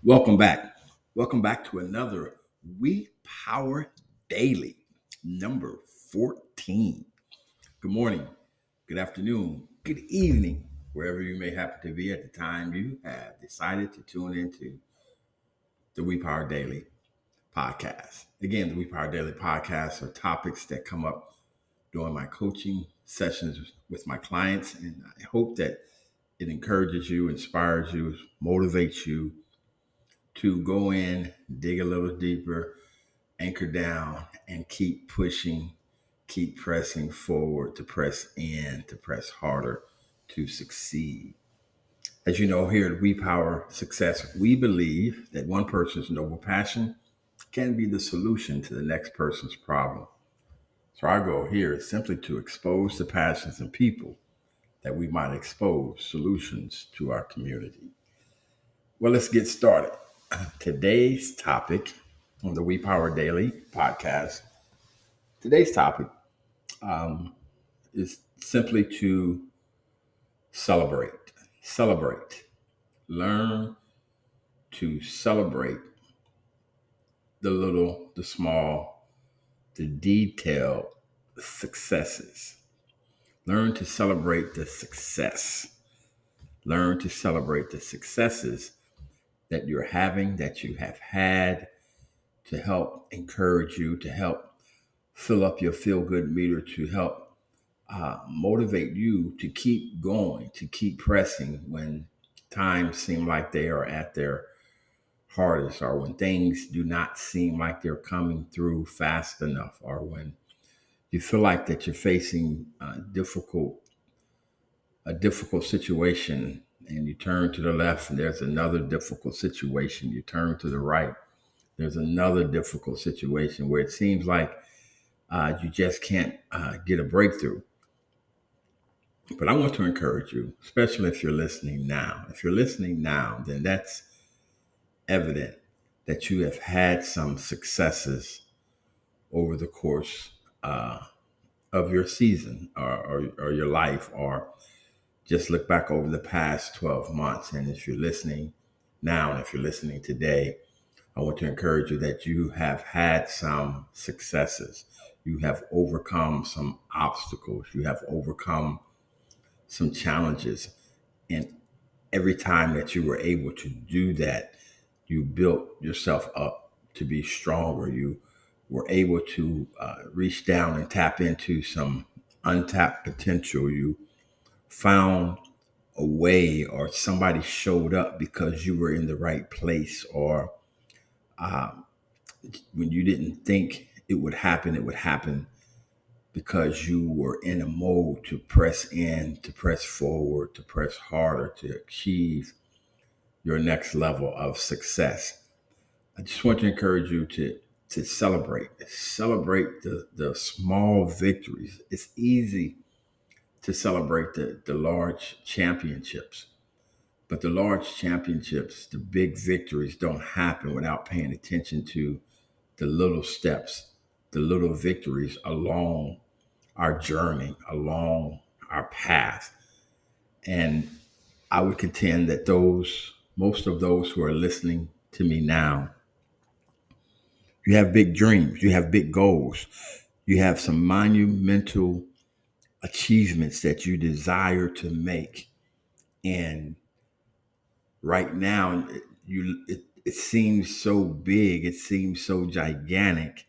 Welcome back. Welcome back to another We Power Daily, number 14. Good morning, good afternoon, good evening, wherever you may happen to be at the time you have decided to tune into the We Power Daily podcast. Again, the We Power Daily podcast are topics that come up during my coaching sessions with my clients, and I hope that it encourages you, inspires you, motivates you to go in, dig a little deeper, anchor down, and keep pushing, keep pressing forward, to press in, to press harder, to succeed. As you know, here at We Power Success, we believe that one person's noble passion can be the solution to the next person's problem. So our goal here is simply to expose the passions and people that we might expose solutions to our community. Well, let's get started. Today's topic on the We Power Daily podcast, today's topic is simply to celebrate. Celebrate. Learn to celebrate the little, the small, the detailed successes. Learn to celebrate the success. Learn to celebrate the successes that you're having, that you have had, to help encourage you, to help fill up your feel good meter, to help motivate you to keep going, to keep pressing when times seem like they are at their hardest, or when things do not seem like they're coming through fast enough, or when you feel like that you're facing a difficult situation, and you turn to the left and there's another difficult situation. You turn to the right, there's another difficult situation where it seems like you just can't get a breakthrough. But I want to encourage you, especially if you're listening now. If you're listening now, then that's evident that you have had some successes over the course of your season, or your life, or just look back over the past 12 months. And if you're listening now, and if you're listening today, I want to encourage you that you have had some successes. You have overcome some obstacles. You have overcome some challenges. And every time that you were able to do that, you built yourself up to be stronger. You were able to reach down and tap into some untapped potential. You found a way, or somebody showed up because you were in the right place, or uh, when you didn't think it would happen because you were in a mode to press in, to press forward, to press harder, to achieve your next level of success. I just want to encourage you to celebrate the small victories. It's easy to celebrate the large championships, but the large championships, the big victories, don't happen without paying attention to the little steps, the little victories along our journey, along our path. And I would contend that most of those who are listening to me now, you have big dreams, you have big goals, you have some monumental achievements that you desire to make. And right now, it seems so big, it seems so gigantic,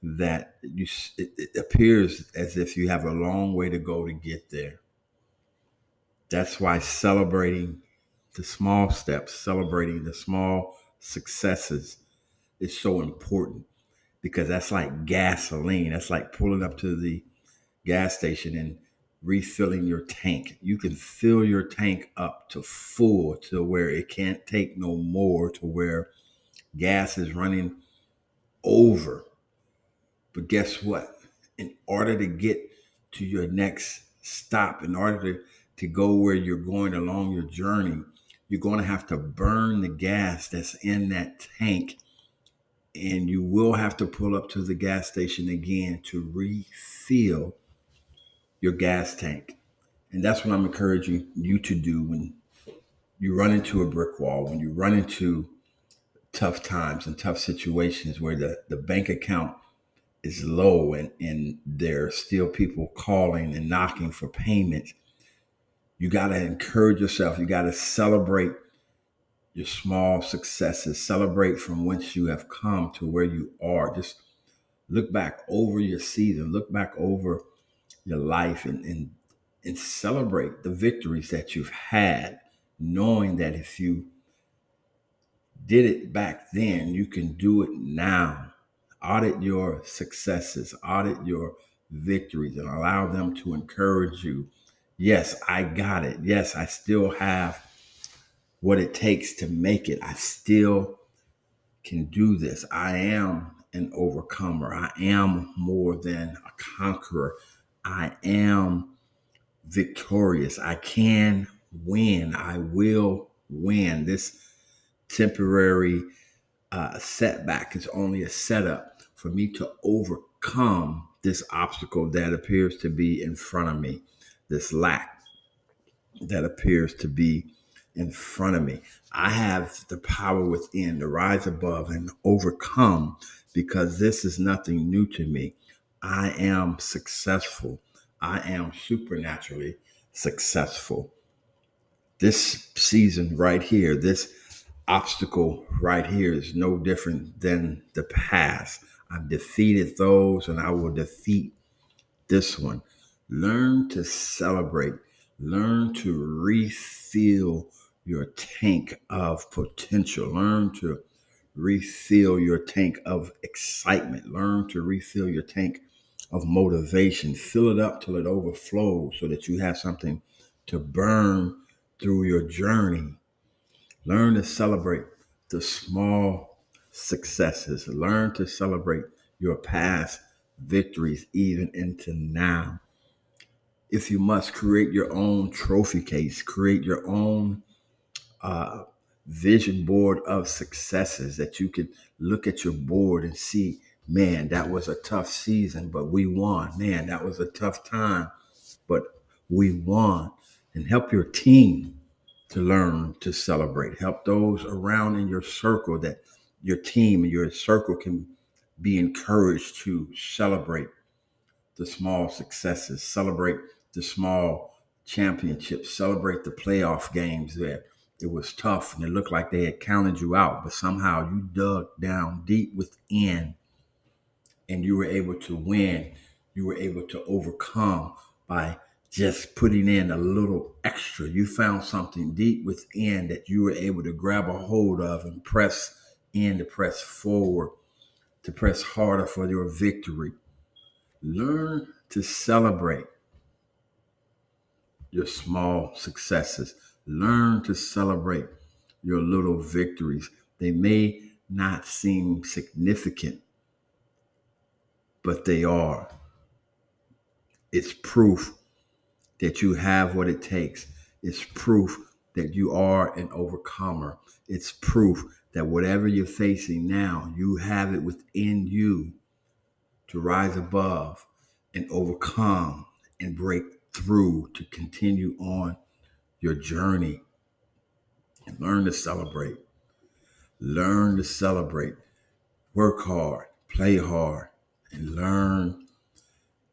that it appears as if you have a long way to go to get there. That's why celebrating the small steps, celebrating the small successes is so important, because that's like gasoline. That's like pulling up to the gas station and refilling your tank. You can fill your tank up to full, to where it can't take no more, to where gas is running over. But guess what? In order to get to your next stop, in order to go where you're going along your journey, you're going to have to burn the gas that's in that tank. And you will have to pull up to the gas station again to refill your gas tank. And that's what I'm encouraging you to do when you run into a brick wall, when you run into tough times and tough situations where the bank account is low and there are still people calling and knocking for payments, you got to encourage yourself. You got to celebrate your small successes, celebrate from whence you have come to where you are. Just look back over your season, look back over your life and celebrate the victories that you've had, knowing that if you did it back then, you can do it now. Audit your successes, audit your victories, and allow them to encourage you. Yes, I got it. Yes, I still have what it takes to make it. I still can do this. I am an overcomer. I am more than a conqueror. I am victorious. I can win. I will win. This temporary setback is only a setup for me to overcome this obstacle that appears to be in front of me, this lack that appears to be in front of me. I have the power within to rise above and overcome because this is nothing new to me. I am successful. I am supernaturally successful. This season right here, this obstacle right here is no different than the past. I've defeated those and I will defeat this one. Learn to celebrate. Learn to refill your tank of potential. Learn to refill your tank of excitement. Learn to refill your tank of motivation. Fill it up till it overflows so that you have something to burn through your journey. Learn to celebrate the small successes. Learn to celebrate your past victories, even into now. If you must, create your own trophy case, create your own uh, vision board of successes that you can look at your board and see, man, that was a tough season, but we won. Man, that was a tough time, but we won. And help your team to learn to celebrate. Help those around in your circle that your team and your circle can be encouraged to celebrate the small successes, celebrate the small championships, celebrate the playoff games that it was tough and it looked like they had counted you out, but somehow you dug down deep within and you were able to win. You were able to overcome by just putting in a little extra. You found something deep within that you were able to grab a hold of and press in, to press forward, to press harder for your victory. Learn to celebrate your small successes. Learn to celebrate your little victories. They may not seem significant, but they are. It's proof that you have what it takes. It's proof that you are an overcomer. It's proof that whatever you're facing now, you have it within you to rise above and overcome and break through, to continue on your journey. And learn to celebrate. Learn to celebrate. Work hard, play hard, and learn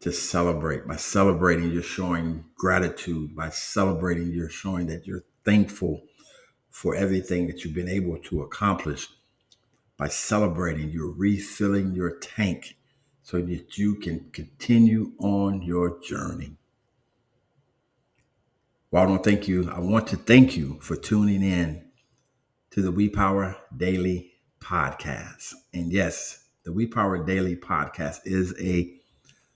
to celebrate. By celebrating, you're showing gratitude. By celebrating, you're showing that you're thankful for everything that you've been able to accomplish. By celebrating, you're refilling your tank so that you can continue on your journey. Well, I want to thank you for tuning in to the We Power Daily Podcast. And yes, the We Power Daily Podcast is a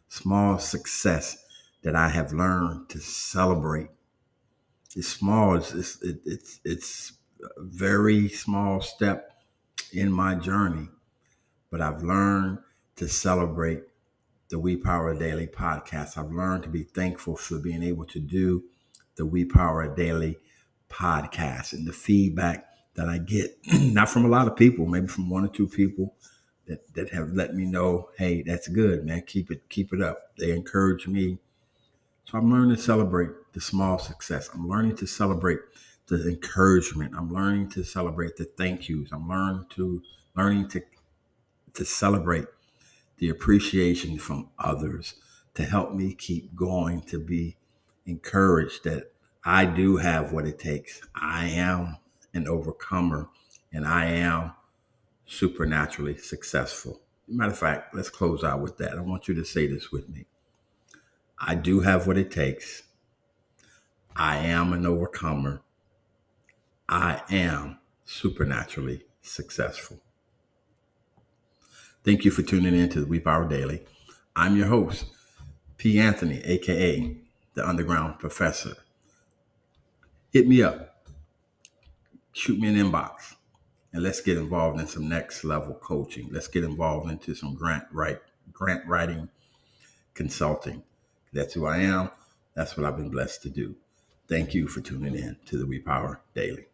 small success that I have learned to celebrate. It's small. It's a very small step in my journey, but I've learned to celebrate the We Power Daily Podcast. I've learned to be thankful for being able to do the We Power Daily Podcast and the feedback that I get, not from a lot of people, maybe from one or two people that have let me know, hey, that's good, man. Keep it up. They encourage me. So I'm learning to celebrate the small success. I'm learning to celebrate the encouragement. I'm learning to celebrate the thank yous. I'm learning to celebrate the appreciation from others to help me keep going, to be encouraged that I do have what it takes. I am an overcomer and I am supernaturally successful. Matter of fact, let's close out with that. I want you to say this with me. I do have what it takes. I am an overcomer. I am supernaturally successful. Thank you for tuning in to the We Power Daily. I'm your host, P. Anthony, aka the Underground Professor. Hit me up, shoot me an inbox, and let's get involved in some next level coaching. Let's get involved into some grant writing, consulting. That's who I am. That's what I've been blessed to do. Thank you for tuning in to the We Power Daily.